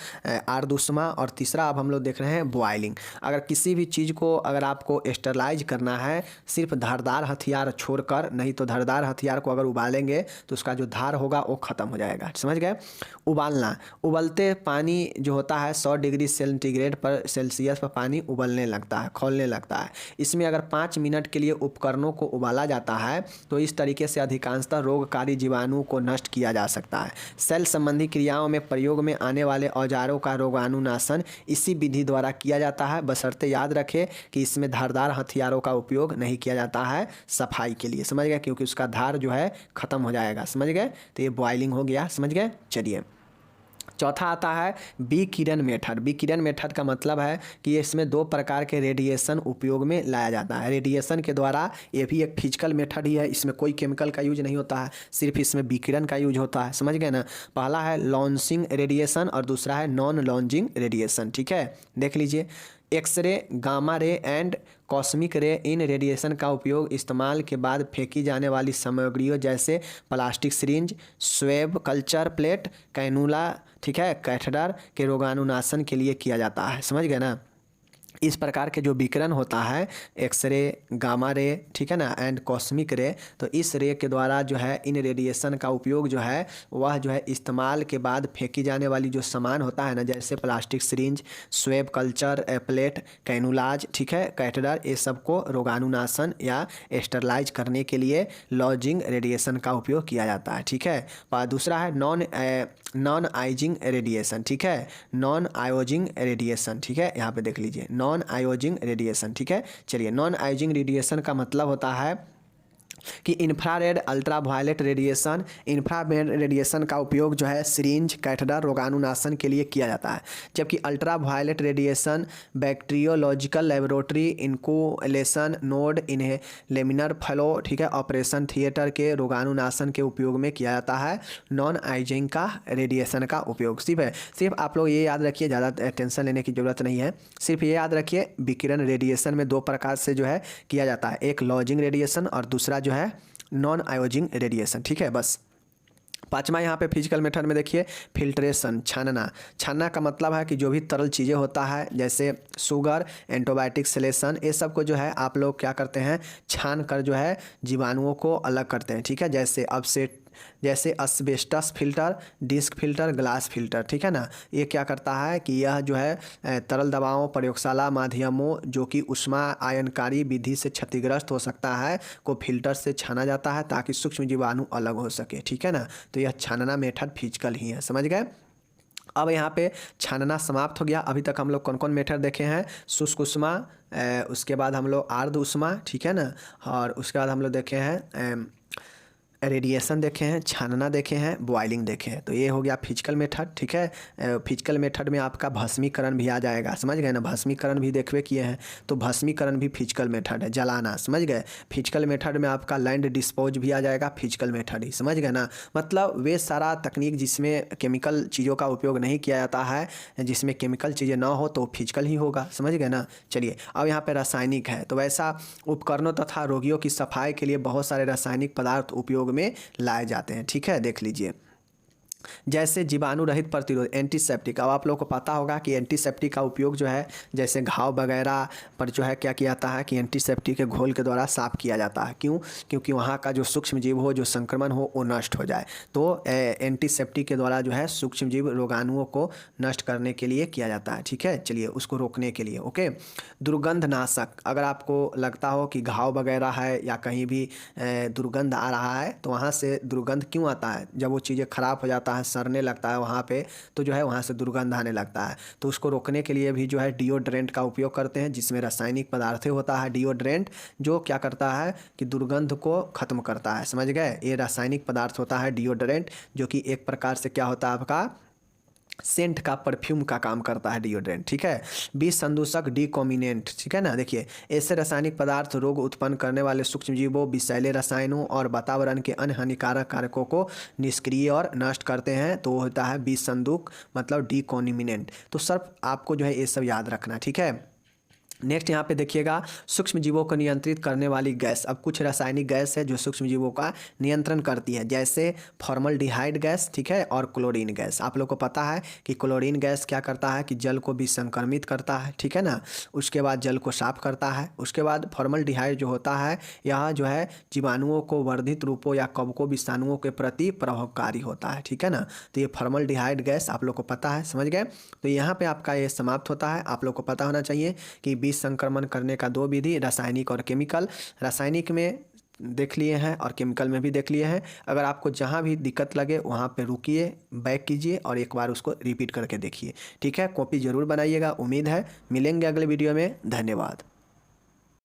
आर्द्र ऊष्मा, और तीसरा अब हम लोग देख रहे हैं बॉयलिंग। अगर किसी भी चीज़ को अगर आपको स्टरलाइज करना है सिर्फ धारदार हथियार छोड़कर, नहीं तो धारदार हथियार को अगर उबालेंगे तो उसका जो धार होगा वो ख़त्म हो जाएगा। समझ गए। उबालना, उबलते पानी जो होता है 100 डिग्री सेंटीग्रेड पर सेल्सियस पर पानी उबलने लगता है, खौलने लगता है। इसमें अगर 5 मिनट के लिए उपकरणों को उबाला जाता है तो इस तरीके से अधिकांशतः रोगकारी जीवाणु को नष्ट किया जा सकता है। सेल संबंधी क्रियाओं में प्रयोग में आने वाले औजारों का रोगाणुनाशन इसी विधि द्वारा किया जाता है, बशर्ते याद रखें कि इसमें धारदार हथियारों का उपयोग नहीं किया जाता है सफाई के लिए। समझ गए, क्योंकि उसका धार जो है ख़त्म हो जाएगा। समझ गए। तो ये बॉइलिंग हो गया। समझ गए। चलिए चौथा आता है विकिरण मेथड। विकिरण मेथड का मतलब है कि इसमें दो प्रकार के रेडिएशन उपयोग में लाया जाता है। रेडिएशन के द्वारा, ये भी एक फिजिकल मेथड ही है, इसमें कोई केमिकल का यूज नहीं होता है, सिर्फ इसमें विकिरण का यूज होता है। समझ गए ना। पहला है लॉन्चिंग रेडिएशन और दूसरा है नॉन लॉन्चिंग रेडिएशन। ठीक है। देख लीजिए, X ray, gamma ray and cosmic ray, इन रेडिएशन का उपयोग इस्तेमाल के बाद फेंकी जाने वाली सामग्रियों जैसे plastic syringe, swab culture plate, cannula, ठीक है, कैथेटर के रोगाणुनाशन के लिए किया जाता है। समझ गए ना। इस प्रकार के जो विकिरण होता है एक्सरे, गामा रे, ठीक है ना, एंड कॉस्मिक रे, तो इस रे के द्वारा जो है इन रेडिएशन का उपयोग जो है वह जो है इस्तेमाल के बाद फेंकी जाने वाली जो सामान होता है ना, जैसे plastic syringe, swab culture plate, cannulas, ठीक है, कैथेटर, ये सबको रोगाणुनाशन या स्टरलाइज करने के लिए लॉजिंग रेडिएशन का उपयोग किया जाता है। ठीक है। और दूसरा है नॉन आयोजिंग रेडिएशन। ठीक है। Non ionising radiation. ठीक है। यहाँ पे देख लीजिए नॉन आयोजिंग रेडिएशन। ठीक है। चलिए, नॉन आयोजिंग रेडिएशन का मतलब होता है कि infrared ultraviolet radiation, infrared radiation का उपयोग जो है सिरिंज, कैथेटर, रोगाणुनाशन के लिए किया जाता है, जबकि ultraviolet radiation bacteriological laboratory, inoculation node, इन्हें लेमिनर फ्लो, ठीक है, ऑपरेशन थिएटर के रोगाणुनाशन के उपयोग में किया जाता है। नॉन आयोजिंग का रेडिएशन का उपयोग सिर्फ आप लोग ये याद रखिए, ज़्यादा टेंशन लेने की ज़रूरत नहीं है। सिर्फ ये याद रखिए विकिरण रेडिएशन में दो प्रकार से जो है किया जाता है, एक लॉजिंग रेडिएशन और दूसरा जो है नॉन आयोजिंग रेडिएशन। ठीक है। बस पांचवा यहाँ पे फिजिकल मेथड में देखिए फिल्ट्रेशन, छानना। छानना का मतलब है कि जो भी तरल चीज़ें होता है जैसे शुगर, एंटीबायोटिक सलेशन, ये सब को जो है आप लोग क्या करते हैं छान कर जो है जीवाणुओं को अलग करते हैं। ठीक है। जैसे asbestos filter, disc filter, glass filter. ठीक है ना। ये क्या करता है कि यह जो है तरल दवाओं, प्रयोगशाला माध्यमों जो कि ऊष्मा आयनकारी विधि से क्षतिग्रस्त हो सकता है को फिल्टर से छाना जाता है ताकि सूक्ष्म जीवाणु अलग हो सके। ठीक है ना। तो यह छानना मेथड फिजिकल ही है। समझ गए। अब यहाँ पे छानना समाप्त हो गया। अभी तक हम लोग कौन कौन मेथड देखे हैं, शुष्क ऊष्मा, उसके बाद हम लोग आर्द्र ऊष्मा, ठीक है ना, और उसके बाद हम लोग देखे हैं रेडिएशन देखे हैं, छानना देखे हैं, बॉइलिंग देखे हैं। तो ये हो गया फिजिकल मेथड। ठीक है। फिजिकल मेथड में आपका भस्मीकरण भी आ जाएगा। समझ गए ना। भस्मीकरण भी देखवे किए हैं, तो भस्मीकरण भी फिजिकल मेथड है, जलाना। समझ गए। फिजिकल मेथड में आपका लैंड डिस्पोज भी आ जाएगा, फिजिकल मेथड ही। समझ गए ना। मतलब वे सारा तकनीक जिसमें केमिकल चीज़ों का उपयोग नहीं किया जाता है, जिसमें केमिकल चीज़ें ना हो तो फिजिकल ही होगा। समझ गए ना। चलिए, अब यहाँ पे रासायनिक है, तो वैसा उपकरणों तथा रोगियों की सफाई के लिए बहुत सारे रासायनिक पदार्थ उपयोग में लाए जाते हैं। ठीक है। देख लीजिए, जैसे जीवाणु रहित प्रतिरोध, एंटीसेप्टिक। अब आप लोगों को पता होगा कि एंटीसेप्टिक का उपयोग जो है जैसे घाव वगैरह पर जो है क्या किया जाता है कि एंटीसेप्टिक के घोल के द्वारा साफ किया जाता है। क्यों? क्योंकि वहाँ का जो सूक्ष्म जीव हो, जो संक्रमण हो, वो नष्ट हो जाए। तो एंटीसेप्टिक के द्वारा जो है सूक्ष्म जीव रोगाणुओं को नष्ट करने के लिए किया जाता है। ठीक है। चलिए, उसको रोकने के लिए। ओके। दुर्गंधनाशक, अगर आपको लगता हो कि घाव वगैरह है या कहीं भी दुर्गंध आ रहा है तो वहाँ से दुर्गंध क्यों आता है? जब वो चीज़ें खराब हो जाता जाता है, सड़ने लगता है वहाँ पे, तो जो है वहाँ से दुर्गंध आने लगता है। तो उसको रोकने के लिए भी जो है डिओड्रेंट का उपयोग करते हैं, जिसमें रासायनिक पदार्थ होता है डिओड्रेंट, जो क्या करता है कि दुर्गंध को ख़त्म करता है। समझ गए, ये रासायनिक पदार्थ होता है डिओड्रेंट, जो कि एक प्रकार से क्या होता है आपका सेंट का, परफ्यूम का काम करता है डिओड्रेंट। ठीक है, विष संदूषक डिकॉमिनेंट, ठीक है ना। देखिए, ऐसे रासायनिक पदार्थ रोग उत्पन्न करने वाले सूक्ष्मजीवों, विषैले रसायनों और वातावरण के अन्य हानिकारक कारकों को निष्क्रिय और नष्ट करते हैं। तो वो होता है विष संदूक, मतलब डिकॉमिनेंट। तो सर आपको जो है ये सब याद रखना, ठीक है। नेक्स्ट यहाँ पे देखिएगा, सूक्ष्म जीवों को नियंत्रित करने वाली गैस। अब कुछ रासायनिक गैस है जो सूक्ष्म जीवों का नियंत्रण करती है, जैसे फॉर्मल्डिहाइड गैस, ठीक है, और क्लोरीन गैस। आप लोग को पता है कि क्लोरीन गैस क्या करता है कि जल को भी संक्रमित करता है, ठीक है ना। उसके बाद जल को साफ करता है। उसके बाद फॉर्मल्डिहाइड जो होता है, यह जो है जीवाणुओं को वर्धित रूपों या कवकों विषाणुओं के प्रति प्रभावकारी होता है, ठीक है ना। तो ये फॉर्मल्डिहाइड गैस आप लोग को पता है, समझ गए। तो यहाँ पे आपका ये समाप्त होता है। आप लोग को पता होना चाहिए कि बीज संक्रमण करने का दो विधि, रासायनिक और केमिकल। रासायनिक में देख लिए हैं और केमिकल में भी देख लिए हैं। अगर आपको जहाँ भी दिक्कत लगे वहाँ पे रुकिए, बैक कीजिए और एक बार उसको रिपीट करके देखिए, ठीक है। कॉपी ज़रूर बनाइएगा। उम्मीद है मिलेंगे अगले वीडियो में। धन्यवाद।